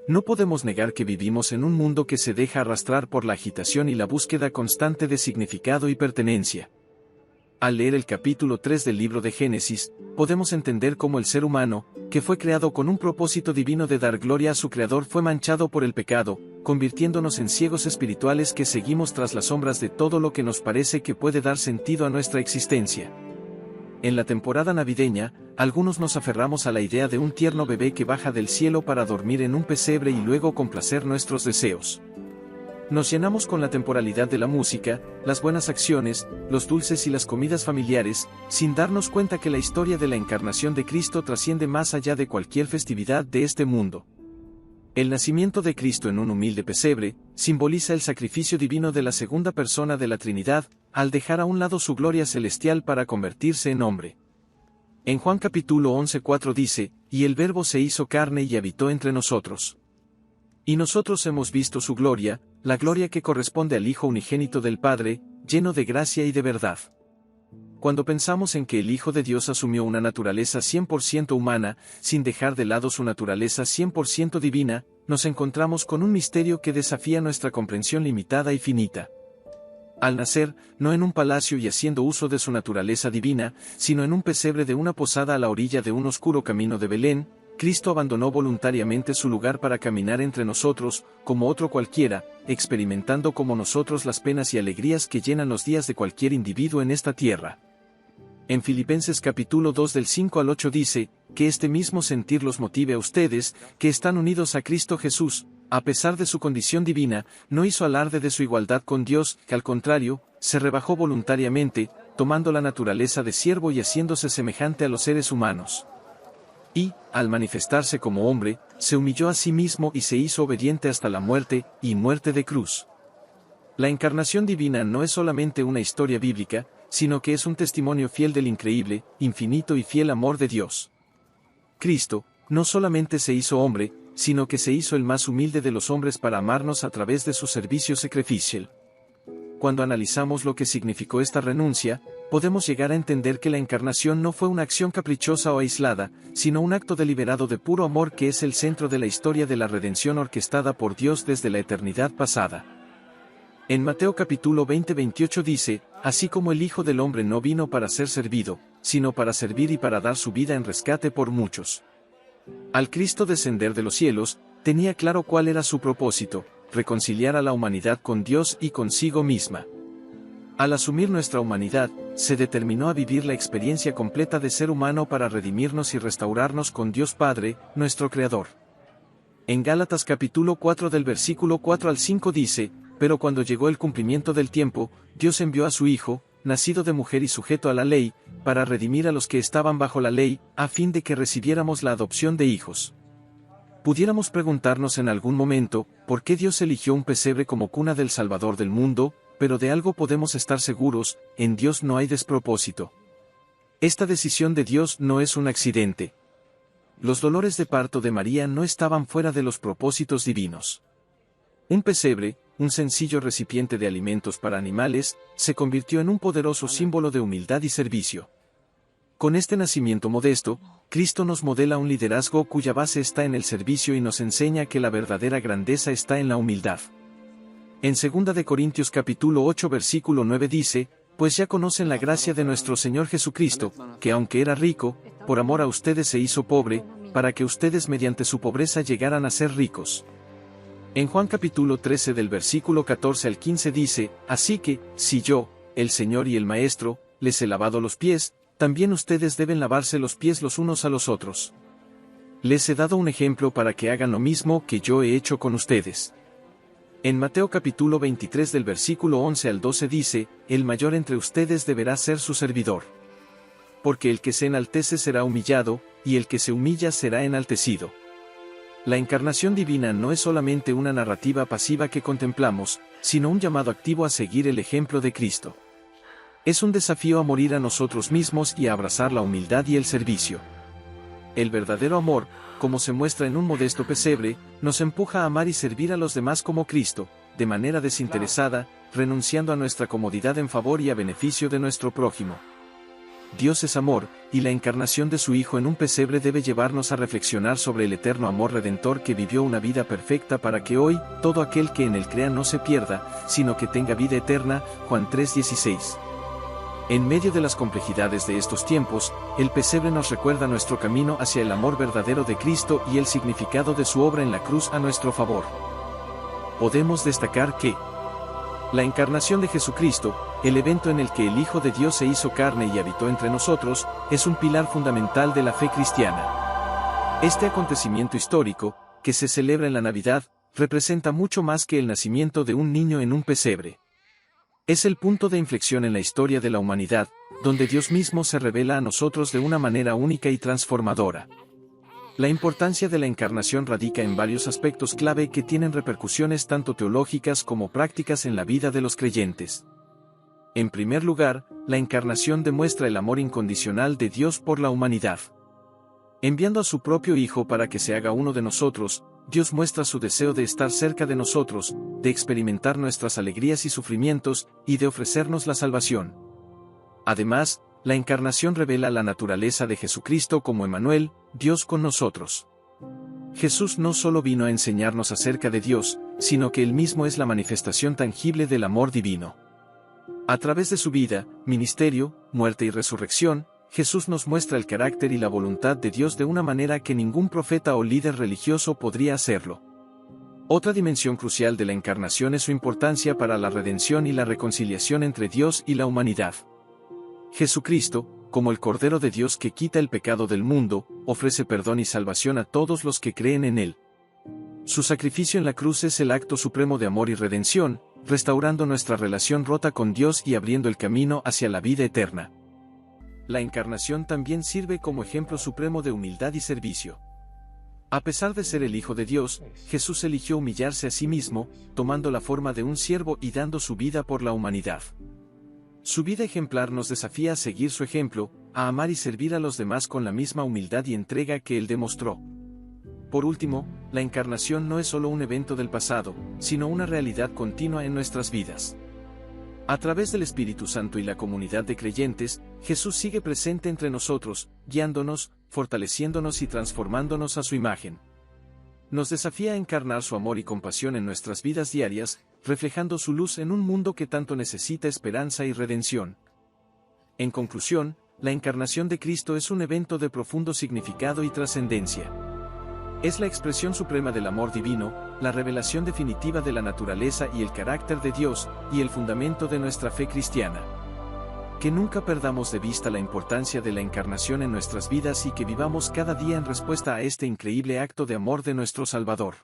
No podemos negar que vivimos en un mundo que se deja arrastrar por la agitación y la búsqueda constante de significado y pertenencia. Al leer el capítulo 3 del libro de Génesis, podemos entender cómo el ser humano, que fue creado con un propósito divino de dar gloria a su Creador, fue manchado por el pecado, convirtiéndonos en ciegos espirituales que seguimos tras las sombras de todo lo que nos parece que puede dar sentido a nuestra existencia. En la temporada navideña, algunos nos aferramos a la idea de un tierno bebé que baja del cielo para dormir en un pesebre y luego complacer nuestros deseos. Nos llenamos con la temporalidad de la música, las buenas acciones, los dulces y las comidas familiares, sin darnos cuenta que la historia de la encarnación de Cristo trasciende más allá de cualquier festividad de este mundo. El nacimiento de Cristo en un humilde pesebre simboliza el sacrificio divino de la segunda persona de la Trinidad, al dejar a un lado su gloria celestial para convertirse en hombre. En Juan capítulo 11:4 dice, «Y el Verbo se hizo carne y habitó entre nosotros. Y nosotros hemos visto su gloria, la gloria que corresponde al Hijo unigénito del Padre, lleno de gracia y de verdad». Cuando pensamos en que el Hijo de Dios asumió una naturaleza 100% humana, sin dejar de lado su naturaleza 100% divina, nos encontramos con un misterio que desafía nuestra comprensión limitada y finita. Al nacer, no en un palacio y haciendo uso de su naturaleza divina, sino en un pesebre de una posada a la orilla de un oscuro camino de Belén, Cristo abandonó voluntariamente su lugar para caminar entre nosotros, como otro cualquiera, experimentando como nosotros las penas y alegrías que llenan los días de cualquier individuo en esta tierra. En Filipenses capítulo 2 del 5 al 8 dice, que este mismo sentir los motive a ustedes, que están unidos a Cristo Jesús, a pesar de su condición divina, no hizo alarde de su igualdad con Dios, que al contrario, se rebajó voluntariamente, tomando la naturaleza de siervo y haciéndose semejante a los seres humanos. Y, al manifestarse como hombre, se humilló a sí mismo y se hizo obediente hasta la muerte, y muerte de cruz. La encarnación divina no es solamente una historia bíblica, sino que es un testimonio fiel del increíble, infinito y fiel amor de Dios. Cristo, no solamente se hizo hombre, sino que se hizo el más humilde de los hombres para amarnos a través de su servicio sacrificial. Cuando analizamos lo que significó esta renuncia, podemos llegar a entender que la encarnación no fue una acción caprichosa o aislada, sino un acto deliberado de puro amor que es el centro de la historia de la redención orquestada por Dios desde la eternidad pasada. En Mateo capítulo 20:28 dice, «Así como el Hijo del Hombre no vino para ser servido, sino para servir y para dar su vida en rescate por muchos». Al Cristo descender de los cielos, tenía claro cuál era su propósito: reconciliar a la humanidad con Dios y consigo misma. Al asumir nuestra humanidad, se determinó a vivir la experiencia completa de ser humano para redimirnos y restaurarnos con Dios Padre, nuestro Creador. En Gálatas capítulo 4 del versículo 4 al 5 dice, «Pero cuando llegó el cumplimiento del tiempo, Dios envió a su Hijo, nacido de mujer y sujeto a la ley, para redimir a los que estaban bajo la ley, a fin de que recibiéramos la adopción de hijos». Pudiéramos preguntarnos en algún momento, ¿por qué Dios eligió un pesebre como cuna del Salvador del mundo? Pero de algo podemos estar seguros, en Dios no hay despropósito. Esta decisión de Dios no es un accidente. Los dolores de parto de María no estaban fuera de los propósitos divinos. Un pesebre, un sencillo recipiente de alimentos para animales, se convirtió en un poderoso símbolo de humildad y servicio. Con este nacimiento modesto, Cristo nos modela un liderazgo cuya base está en el servicio y nos enseña que la verdadera grandeza está en la humildad. En 2 de Corintios capítulo 8 versículo 9 dice, «Pues ya conocen la gracia de nuestro Señor Jesucristo, que aunque era rico, por amor a ustedes se hizo pobre, para que ustedes mediante su pobreza llegaran a ser ricos». En Juan capítulo 13 del versículo 14 al 15 dice, «Así que, si yo, el Señor y el Maestro, les he lavado los pies, también ustedes deben lavarse los pies los unos a los otros. Les he dado un ejemplo para que hagan lo mismo que yo he hecho con ustedes». En Mateo capítulo 23 del versículo 11 al 12 dice, «El mayor entre ustedes deberá ser su servidor. Porque el que se enaltece será humillado, y el que se humilla será enaltecido». La encarnación divina no es solamente una narrativa pasiva que contemplamos, sino un llamado activo a seguir el ejemplo de Cristo. Es un desafío a morir a nosotros mismos y a abrazar la humildad y el servicio. El verdadero amor, como se muestra en un modesto pesebre, nos empuja a amar y servir a los demás como Cristo, de manera desinteresada, renunciando a nuestra comodidad en favor y a beneficio de nuestro prójimo. Dios es amor, y la encarnación de su Hijo en un pesebre debe llevarnos a reflexionar sobre el eterno amor redentor que vivió una vida perfecta para que hoy, todo aquel que en él crea no se pierda, sino que tenga vida eterna. Juan 3:16. En medio de las complejidades de estos tiempos, el pesebre nos recuerda nuestro camino hacia el amor verdadero de Cristo y el significado de su obra en la cruz a nuestro favor. Podemos destacar que la encarnación de Jesucristo, el evento en el que el Hijo de Dios se hizo carne y habitó entre nosotros, es un pilar fundamental de la fe cristiana. Este acontecimiento histórico, que se celebra en la Navidad, representa mucho más que el nacimiento de un niño en un pesebre. Es el punto de inflexión en la historia de la humanidad, donde Dios mismo se revela a nosotros de una manera única y transformadora. La importancia de la encarnación radica en varios aspectos clave que tienen repercusiones tanto teológicas como prácticas en la vida de los creyentes. En primer lugar, la encarnación demuestra el amor incondicional de Dios por la humanidad. Enviando a su propio Hijo para que se haga uno de nosotros, Dios muestra su deseo de estar cerca de nosotros, de experimentar nuestras alegrías y sufrimientos, y de ofrecernos la salvación. Además, la encarnación revela la naturaleza de Jesucristo como Emmanuel, Dios con nosotros. Jesús no solo vino a enseñarnos acerca de Dios, sino que Él mismo es la manifestación tangible del amor divino. A través de su vida, ministerio, muerte y resurrección, Jesús nos muestra el carácter y la voluntad de Dios de una manera que ningún profeta o líder religioso podría hacerlo. Otra dimensión crucial de la encarnación es su importancia para la redención y la reconciliación entre Dios y la humanidad. Jesucristo, como el Cordero de Dios que quita el pecado del mundo, ofrece perdón y salvación a todos los que creen en Él. Su sacrificio en la cruz es el acto supremo de amor y redención, restaurando nuestra relación rota con Dios y abriendo el camino hacia la vida eterna. La encarnación también sirve como ejemplo supremo de humildad y servicio. A pesar de ser el Hijo de Dios, Jesús eligió humillarse a sí mismo, tomando la forma de un siervo y dando su vida por la humanidad. Su vida ejemplar nos desafía a seguir su ejemplo, a amar y servir a los demás con la misma humildad y entrega que Él demostró. Por último, la encarnación no es solo un evento del pasado, sino una realidad continua en nuestras vidas. A través del Espíritu Santo y la comunidad de creyentes, Jesús sigue presente entre nosotros, guiándonos, fortaleciéndonos y transformándonos a su imagen. Nos desafía a encarnar su amor y compasión en nuestras vidas diarias, reflejando su luz en un mundo que tanto necesita esperanza y redención. En conclusión, la encarnación de Cristo es un evento de profundo significado y trascendencia. Es la expresión suprema del amor divino, la revelación definitiva de la naturaleza y el carácter de Dios, y el fundamento de nuestra fe cristiana. Que nunca perdamos de vista la importancia de la encarnación en nuestras vidas y que vivamos cada día en respuesta a este increíble acto de amor de nuestro Salvador.